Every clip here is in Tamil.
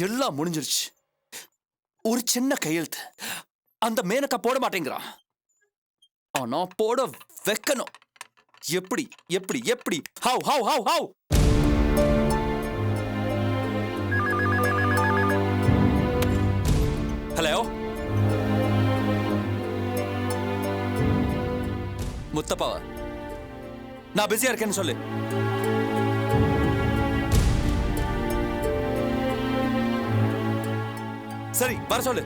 எல்லாம் முடிஞ்சிருச்சு. ஒரு சின்ன கையெழுத்து அந்த மேனக்கா போட மாட்டேங்கிறான். ஆனா போட வைக்கணும். எப்படி எப்படி எப்படி? How how how how? Hello முத்தப்பாவா? நான் பிஸியா இருக்கேன்னு சொல்லு. சரி வர சொல்லு.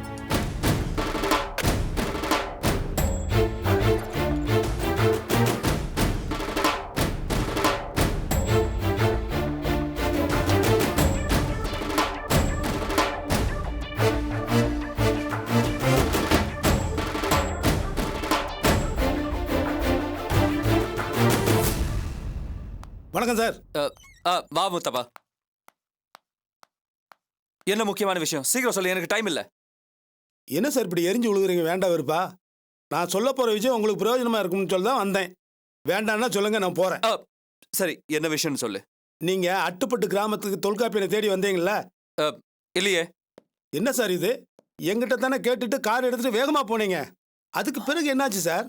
வணக்கம் சார். வா முத்தப்பா. என்ன முக்கியமான விஷயம்? சீக்கிரம் சொல்லு, எனக்கு டைம் இல்ல. என்ன சார் இப்படி எரிஞ்சு விழுகுறீங்க? வேண்டாம் இருப்பா. நான் சொல்ல போற விஷயம் உங்களுக்கு பிரயோஜனமா இருக்கும்னு சொல்ல தான் வந்தேன். வேண்டாம்னா சொல்லுங்க, நான் போறேன். சரி, என்ன விஷயம்னு சொல்லு. நீங்க அட்டுப்பட்டு கிராமத்துக்கு தொல்காப்பியனை தேடி வந்தீங்கல்ல? இல்லையே. என்ன சார் இது? எங்கிட்ட தானே கேட்டுட்டு கார் எடுத்துட்டு வேகமா போனீங்க. அதுக்கு பிறகு என்னாச்சு சார்?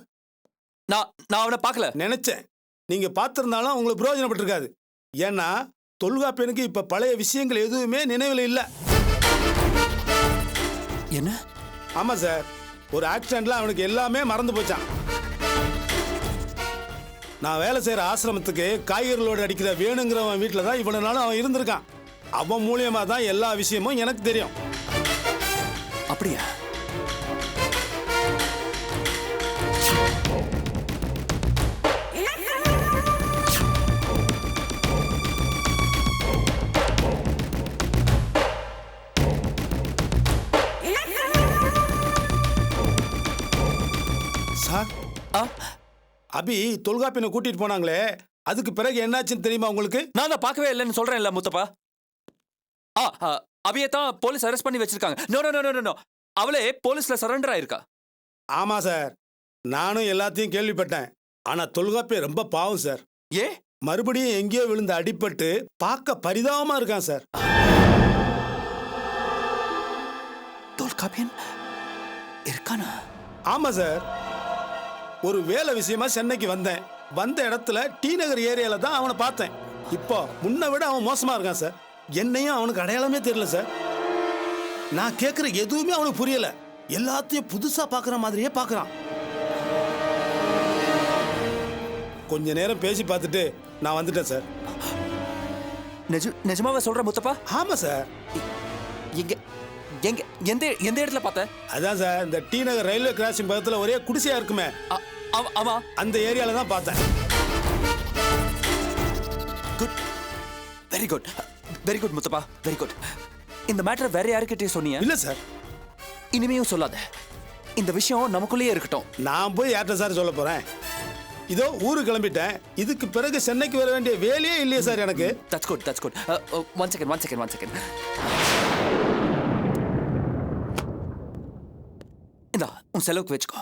நான் அவனை பார்க்கல. நினைச்சேன் நீங்க பார்த்திருந்தாலும் உங்களுக்கு பிரயோஜனப்பட்டிருக்காது. ஏன்னா தொல்காப்பியனுக்கு இப்ப பழைய விஷயங்கள் எதுவுமே நினைவில் இல்ல. என்ன? ஆமா சார், ஒரு ஆக்சிடென்ட்ல அவனுக்கு எல்லாமே மறந்து போச்சான். நான் வேலை செய்யற ஆசிரமத்துக்கு காய்கறிகளோடு அடிக்கிற வேணுங்கிறவன் வீட்டில் தான் இவ்வளவு நாளும் அவன் இருந்திருக்கான். அவன் மூலியமா தான் எல்லா விஷயமும் எனக்கு தெரியும். அப்படியா? சார், அபி தொல்காப்பியனை கூட்டிட்டு போனாங்களே, அதுக்கு பிறகு என்னாச்சுன்னு தெரியுமா உங்களுக்கு? நான் தான் பார்க்கவே இல்லைன்னு சொல்றேன் இல்ல முத்தப்பா. அபியை தான் போலீஸ் அரெஸ்ட் பண்ணி வச்சிருக்காங்க. நோ நோ நோ நோ, அவளே போலீஸ்ல சரண்டர் ஆயிருக்கா. ஆமா சார், நானும் எல்லாத்தையும் கேள்விப்பட்டேன். ஆனா தொல்காப்பியன் ரொம்ப பாவம் சார். ஏ? மறுபடியும் எங்கேயோ விழுந்து அடிபட்டு பார்க்க பரிதாபமா இருக்கான் சார். தொல்காப்பியன் இருக்கானா? ஆமா சார், ஒரு வேலை விஷயமா சென்னைக்கு வந்தேன். வந்த இடத்துல டி நகர் ஏரியால தான் அவனை பார்த்தேன். இப்போ முன்ன விட அவன் மோசமா இருக்கான் சார். என்னையும் அவனுக்கு அடையாளமே தெரியல சார். நான் கேட்குற எதுவுமே அவனுக்கு புரியல. எல்லாத்தையும் புதுசா பார்க்குற மாதிரியே பார்க்குறான். கொஞ்ச நேரம் பேசி பார்த்துட்டு நான் வந்துட்டேன் சார். நிஜமாவே சொல்ற முத்தப்பா? ஆமா சார். எங்க எங்க எந்த எந்த இடத்துல பார்த்த? அதான் சார், இந்த டி நகர் ரயில்வே கிராசிங் பக்கத்துல ஒரே குடிசையா இருக்குமே, ஆமா, அந்த ஏரியால தான் பார்த்தேன். Good, very good, very good Muthappa, very good. இந்த மேட்டர் வேற யாருக்கிட்டே சொன்னீங்க? இல்ல சார். இனிமேயும் சொல்லாத. இந்த விஷயம் நமக்குள்ளேயே இருக்கட்டும். நான் போய் யார்கிட்ட சார் சொல்ல போறேன்? இதோ ஊருக்கு கிளம்பிட்டேன். இதுக்கு பிறகு சென்னைக்கு வர வேண்டிய வேலையே இல்லையே சார் எனக்கு. That's good, that's good. One second. இந்தா, உன் செலவுக்கு வச்சுக்கோ.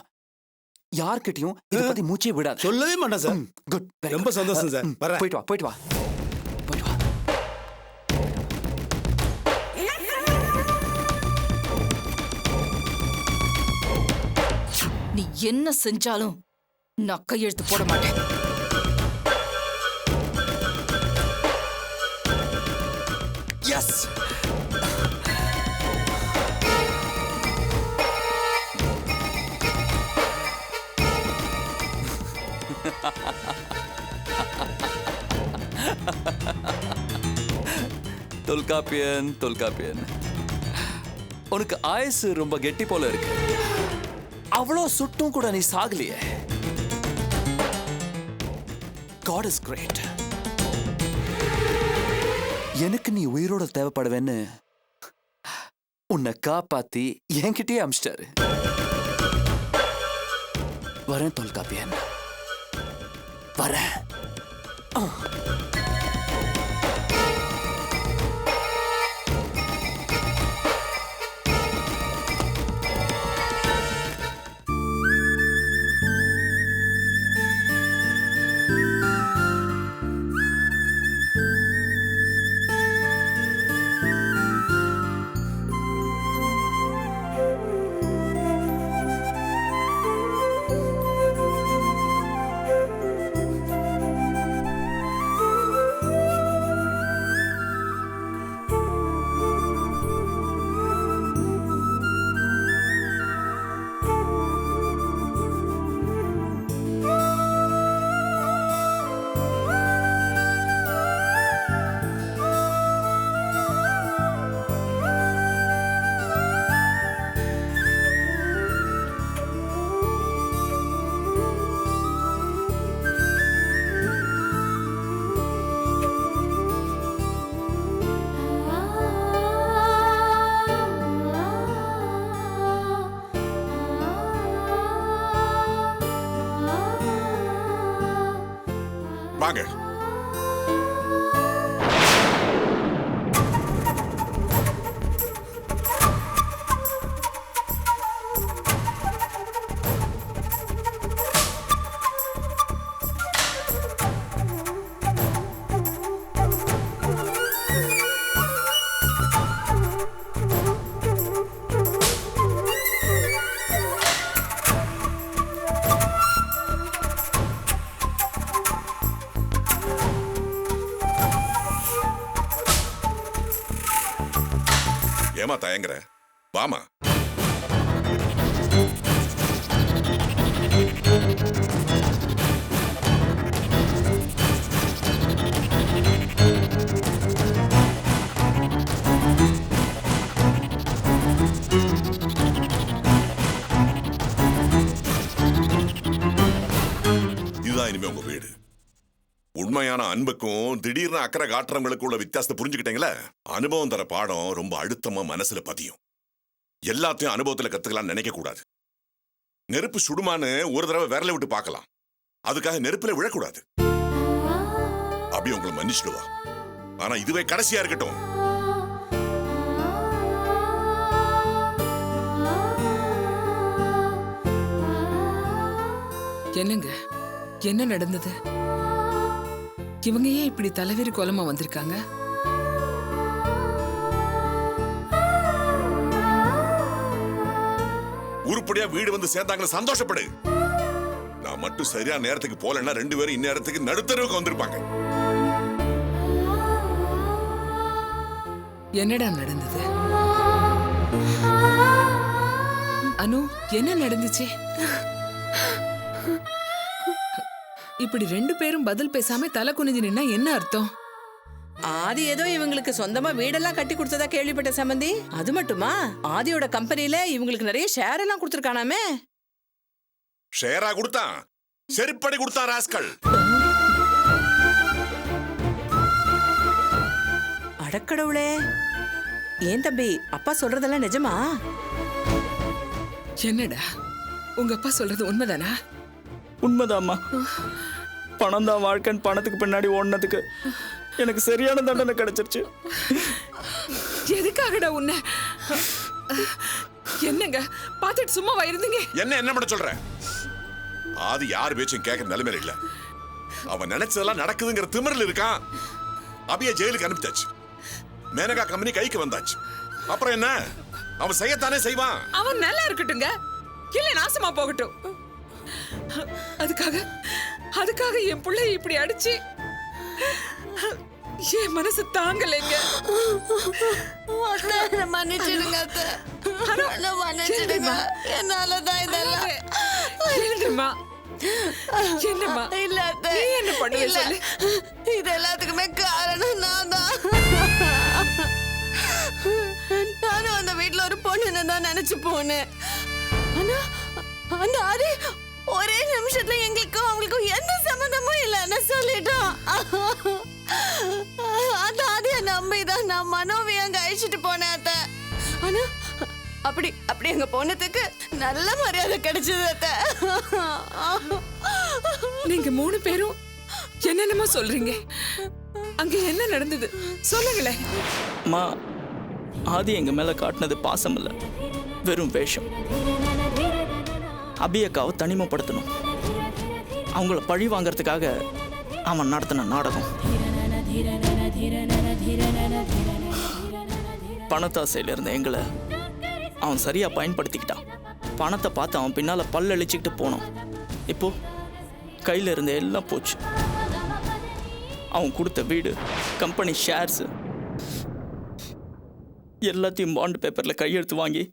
யார்கிட்டயும் இத பத்தி மூச்சே விடாத. சொல்லவே மாட்டேன் சார். குட், ரொம்ப சந்தோஷம் சார். வரேன். போயிட்டு வா. நீ என்ன செஞ்சாலும் நான் கையெழுத்து போட மாட்டேன். எஸ். தொல்காப்பியன், உனக்கு ஆயுசு ரொம்ப கெட்டி போல இருக்கு. அவ்வளோ சுட்டும் கூட நீ சாகலையே. God is great. எனக்கு நீ உயிரோட தேவைப்படுவேன்னு உன்னை காப்பாத்தி என்கிட்டயே அமிச்சிட்டாரு. வரேன் தொல்காப்பியன், வரேன். வாங்க. ஏமா தயங்குற? வாமா. இதுதான் இனிமே உங்க வீடு. உண்மையான அன்புக்கும் திடீர்னு அக்கறை காட்டுறவங்களுக்கு உள்ள வித்தியாசத்தை புரிஞ்சுக்கிட்டீங்களா? அனுபவம் தர பாடம் ரொம்ப அழுத்தமா மனசுல பதியும். எல்லாத்தையும் அனுபவத்துல கத்துக்கலாம் நினைக்க கூடாது. நெருப்பு சுடுமான்னு ஒரு தடவை விரல விட்டு பார்க்கலாம், அதுக்காக நெருப்புல விழக்கூடாது. அப்படி உங்களை மன்னிச்சிடுவா. ஆனா இதுவே கடைசியா இருக்கட்டும். என்னங்க, என்ன நடந்தது? இவங்க ஏன் இப்படி தலைவிரி கோலமா வந்திருக்காங்க? உருப்படியா வீடு வந்து சேர்ந்தாங்கன்னு சந்தோஷப்படு. நான் மட்டும் சரியா நேரத்துக்கு போலன்னா 2 பேரும் இந்நேரத்துக்கு நடுத்தருவுக்கு வந்திருப்பாங்க. என்னடா நடந்தது? அனு, என்ன நடந்துச்சு? இப்படி 2 பேரும் பதில் பேசாம தலை குனிஞ்சு நின்னா என்ன அர்த்தம்? ஆதி ஏதோ இவங்களுக்கு சொந்தமா வீடெல்லாம் கட்டி கொடுத்ததா கேள்விப்பட்ட சம்பந்தி. அது மட்டுமா, ஆதியோட கம்பெனில இவங்களுக்கு நிறைய ஷேர் எல்லாம் கொடுத்திருக்கானாமே. ஷேரா கொடுத்தான், செருப்படி கொடுத்தான் ராஸ்கல். அடக்கடவுளே, ஏன் தம்பி, அப்பா சொல்றதெல்லாம் நிஜமா? என்னடா உங்க அப்பா சொல்றது உண்மைதானா? உண்மைதாம்மா. பணம் தான் வாழ்க்கைன்னு பணத்துக்கு பின்னாடி ஓடினதுக்கு எனக்கு சரியான தண்டனை கிடைச்சிருச்சு. எதுக்காகடா உன்னை? என்னங்க பார்த்துட்டு சும்மாவா இருந்தீங்க? என்ன பண்ண சொல்ற? ஆதி யார் பேச்சும் கேட்கற நிலைமையில இல்ல. அவன் நினைச்சதெல்லாம் நடக்குதுங்கிற திமிரில் இருக்கான். அபிய ஜெயிலுக்கு அனுப்பிச்சாச்சு. மேனகா கம்பெனி கைக்கு வந்தாச்சு. அப்புறம் என்ன? அவன் செய்யத்தானே செய்வான். அவன் நல்லா இருக்கட்டுங்க, இல்ல நாசமா போகட்டும். அதுக்காக என் பிள்ளை இப்படி அடிச்சு என் மனசு தாங்கலைங்க. மன்னிச்சிடுங்க அத்தை. மன்னிச்சிடுங்க. என்னாலதான் இதெல்லாம். என்னம்மா இல்ல அத்தை, நீ என்ன பண்ணுவ சொல்லு? இது எல்லாத்துக்குமே காரணம் நான் தான். நானும் அந்த வீட்டுல ஒரு பொண்ணுன்னு தான் நினைச்சு போனேன். ஆனா அந்த ஆதி ஒரே நிமிஷத்துல எங்களுக்கும் அவங்களுக்கும் எந்த சம்பந்தமும் இல்லைன்னு சொல்லிட்டோம். அந்த ஆதிய நம்பிதான் நான் மனோவை அங்க அழிச்சிட்டு போனேன் அத்தை. ஆனா அப்படி அங்க போனதுக்கு நல்ல மரியாதை கிடைச்சது அத்தை. நீங்க 3 பேரும் என்னென்னமா சொல்றீங்க? அங்க என்ன நடந்தது சொல்லுங்களேன். அம்மா, ஆதி எங்க மேல காட்டினது பாசம் இல்ல, வெறும் வேஷம். அபியக்காவை தனிமைப்படுத்தணும், அவங்கள பழி வாங்கறதுக்காக அவன் நடத்தின நாடகம். பணத்தாசையில இருந்த எங்களை அவன் சரியா பயன்படுத்திக்கிட்டான். பணத்தை பார்த்து அவன் பின்னால பல்லழிச்சுக்கிட்டு போனான். இப்போ கையில இருந்த எல்லாம் போச்சு. அவன் கொடுத்த வீடு, கம்பெனி ஷேர்ஸ் எல்லாத்தையும் பாண்ட் பேப்பர்ல கையெழுத்து வாங்கி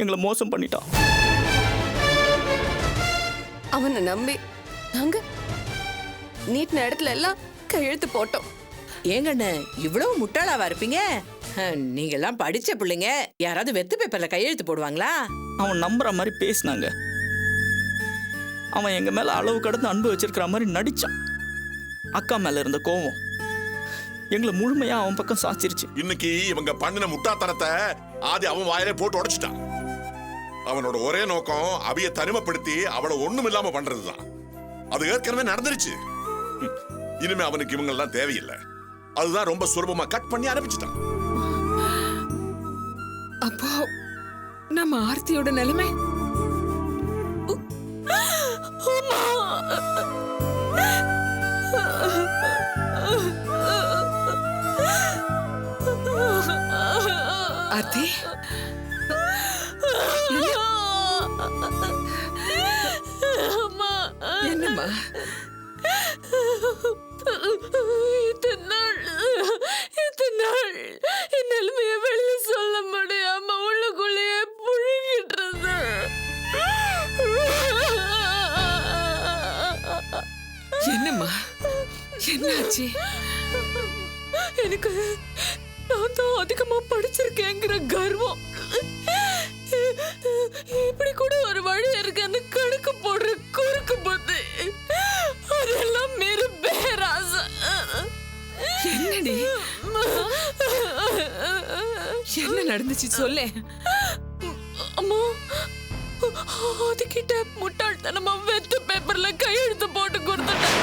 எங்களை மோசம் பண்ணிட்டான். அவனை நம்பி நாங்க நீட்டின இடத்துல எல்லாம் கையெழுத்து போட்டோம். ஏங்கண்ணு, இவ்வளவு முட்டாளாவா இருப்பீங்க? நீங்க எல்லாம் படிச்ச பிள்ளைங்க, யாராவது வெத்து பேப்பர்ல கையெழுத்து போடுவாங்களா? அவன் நம்புற மாதிரி பேசினாங்க. அவன் எங்க மேல அளவு கடந்து அன்பு வச்சிருக்கிற மாதிரி நடிச்சான். அக்கா மேல இருந்த கோவம் எங்களை முழுமையா அவன் பக்கம் சாச்சிருச்சு. இன்னைக்கு இவங்க பண்ணின முட்டாத்தனத்தை ஆதி அவன் வாயிலே போட்டு உடைச்சிட்டான். அவனோட ஒரே நோக்கம் அபிய தனிமைப்படுத்தி அவளை ஒண்ணும் இல்லாம பண்றதுதான். அது ஏற்கனவே நடந்துருச்சு. இனிமே அவனுக்கு இவங்க எல்லாம் தேவையில்லை. அதுதான் ரொம்ப சுலபமா கட் பண்ணி ஆரம்பிச்சுட்டான். அப்போ நம்ம ஆர்த்தியோட நிலைமை? ஆர்த்தி, என்னம்மா? இத்தனை நாள் என் நிலைமைய வெளியே சொல்ல முடியாம உள்ளுக்குள்ளேயே புழுங்கிட்டு இருந்தேன். என்னம்மா, என்னாச்சு? எனக்கு நான் தான் அதிகமா படிச்சிருக்கேங்கிற கர்வம், இப்படி கூட ஒரு வழி இருக்குன்னு கணக்கு போடுற குறுக்கு புத்தி, அதெல்லாம் மீறி பேராசை. என்னடி? என்ன நடந்துச்சு சொல்லே. அம்மா, அதுகிட்ட முட்டாள்தனமா வெத்து பேப்பர்ல கையெழுத்து போட்டு கொடுத்துட்டேன்.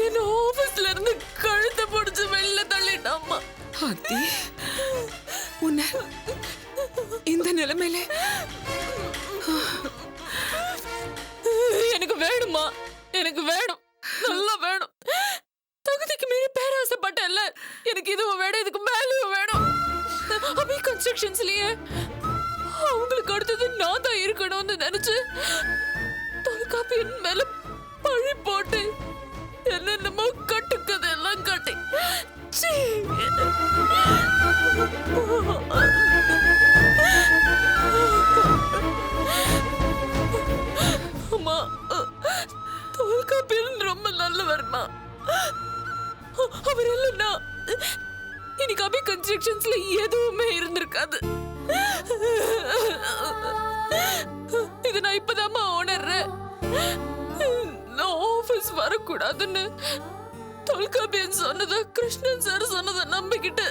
என்ன ஆபீஸ்ல இருந்து கழுத்தை பிடிச்சு வெளில தள்ளிட்டாம்மா. ஆர்த்தி, உன்னை இந்த நிலைமையில எனக்கு வேணுமா? எனக்கு வேணும், நல்லா வேணும். தகுதிக்கு மீறி பேராசைப்பட்டேன்ல, எனக்கு இதுவும் வேணும், இதுக்கு மேலும் வேணும். அபி கன்ஸ்ட்ரக்ஷன்ஸ்லயே அவங்களுக்கு அடுத்தது நான் தான் இருக்கணும்னு நினைச்சு தொல்காப்பியின் மேல பழி போட்டு என்னென்னமோ கட்டுக்கதெல்லாம் கட்டி அம்மா, தொல்காப்பியன் ரொம்ப நல்லவர்மா. அவர் இல்லைன்னா இன்னைக்கு அபி கன்ஸ்ட்ரக்ஷன்ஸ்ல எதுவுமே இருந்திருக்காது. இது நான் இப்பதாம்மா உணர்றேன். நான் ஆபீஸ் வரக்கூடாதுன்னு தொல்காப்பியன் சொன்னதை, கிருஷ்ணன் சார் சொன்னதை நம்பிக்கிட்டு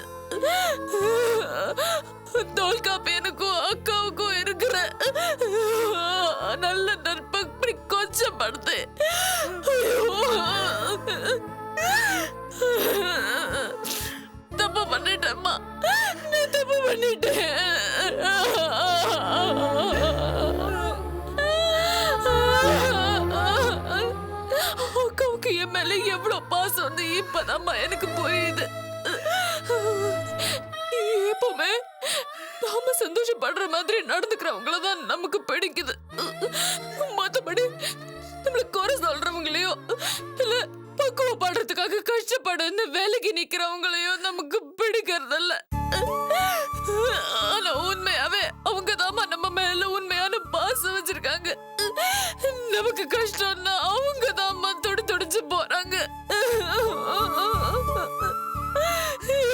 தொல்காப்பியனுக்கும் அக்காவுக்கும் இருக்கிற நல்ல நட்பை இப்படி கொச்சப்படுத்து. தப்பு பண்ணிட்டேம்மா, நான் தப்பு பண்ணிட்டேன். அக்காவுக்கு என் மேல எவ்வளவு பாசம் வந்து இப்பதாம்மா எனக்கு புரியுது. எப்பவுமே நாம சந்தோஷப்படுற மாதிரி நடந்துக்கிறவங்களதான் நமக்கு பிடிக்குது. மத்தபடி நம்மள குறை சொல்றவங்களையோ இல்ல பக்குவப்படுறதுக்காக கஷ்டப்படுன்னு வேலைக்கு நிக்கிறவங்களையோ நமக்கு பிடிக்கிறதில்ல. ஆனா உண்மையாவே அவங்கதாம்மா நம்ம மேல உண்மையான பாசம் வச்சிருக்காங்க. நமக்கு கஷ்டம்னா அவங்கதாம்மா துடிச்சு போறாங்க.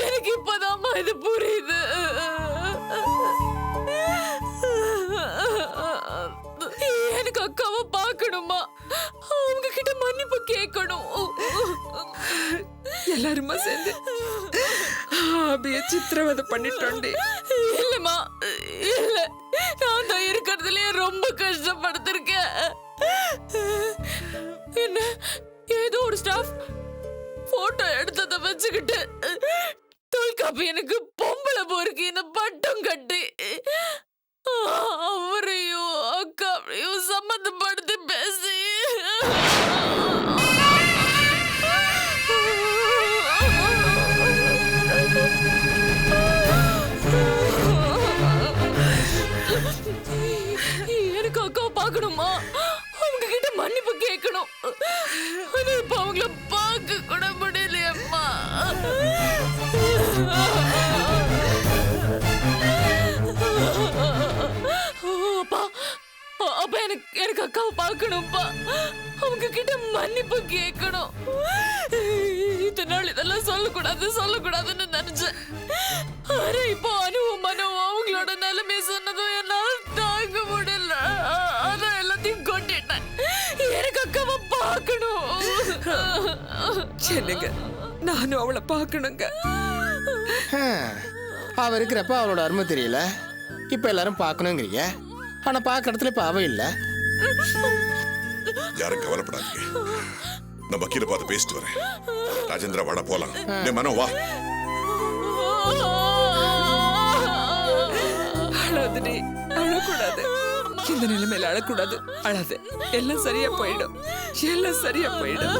எனக்கு இப்பதாம்மா இது புரியுது. எனக்கு அக்காவை பார்க்கணுமா, அவங்க கிட்ட மன்னிப்பு கேட்கணும். எல்லாருமா சேர்ந்து அபிய சித்திரவதை பண்ணிட்டோண்டி. இல்லம்மா, இல்ல, நான் தான் இருக்கிறதுலயே ரொம்ப கஷ்டப்படுத்திருக்கேன். என்ன ஏதோ ஒரு ஸ்டாஃப் போட்டோ எடுத்ததை வச்சுக்கிட்டு தொல்காப்பி எனக்கு பொம்பளை பொறுக்கின்னு பட்டம் கட்டி அவரையும் அக்காவையும் சம்மந்தப்படுத்தி பேசி எனக்கு அக்காவை பார்க்கணுமா, அவங்க கிட்ட மன்னிப்பு கேட்கணும். ஆனா இப்ப அவங்கள பார்க்க கூட முடியலையம்மா. அப்பா, அப்பா, எனக்கு அக்காவை பார்க்கணும்ப்பா. அவங்க கிட்ட மன்னிப்பு கேட்கணும். இத்தனை நாள் இதெல்லாம் சொல்லக்கூடாதுன்னு நினைச்சேன். ஆனா இப்போ மனோ அவங்களோட நிலைமையை சொன்னதும் என்னால தாங்க முடியல. அதான் எல்லாத்தையும் கொட்டிட்டேன். எனக்கு அக்காவை பார்க்கணும். என்னங்க, நானும் அவளை பார்க்கணுங்க. அவ இருக்கிறப்ப அவளோட அருமை தெரியல. இப்ப எல்லாரும் பார்க்கணுங்கிறீங்க. ஆனா பார்க்க இடத்துல இப்ப அவ இல்ல. யாரும் கவலைப்படாதீங்க. நான் வக்கீல பார்த்து பேசிட்டு வரேன். ராஜேந்திரா வாடா போலாம். டேய் மனோ வா. அழாதடி, அழக்கூடாது. இந்த நிலைமையில அழக்கூடாது. அழாது, எல்லாம் சரியா போயிடும். எல்லாம் சரியா போயிடும்.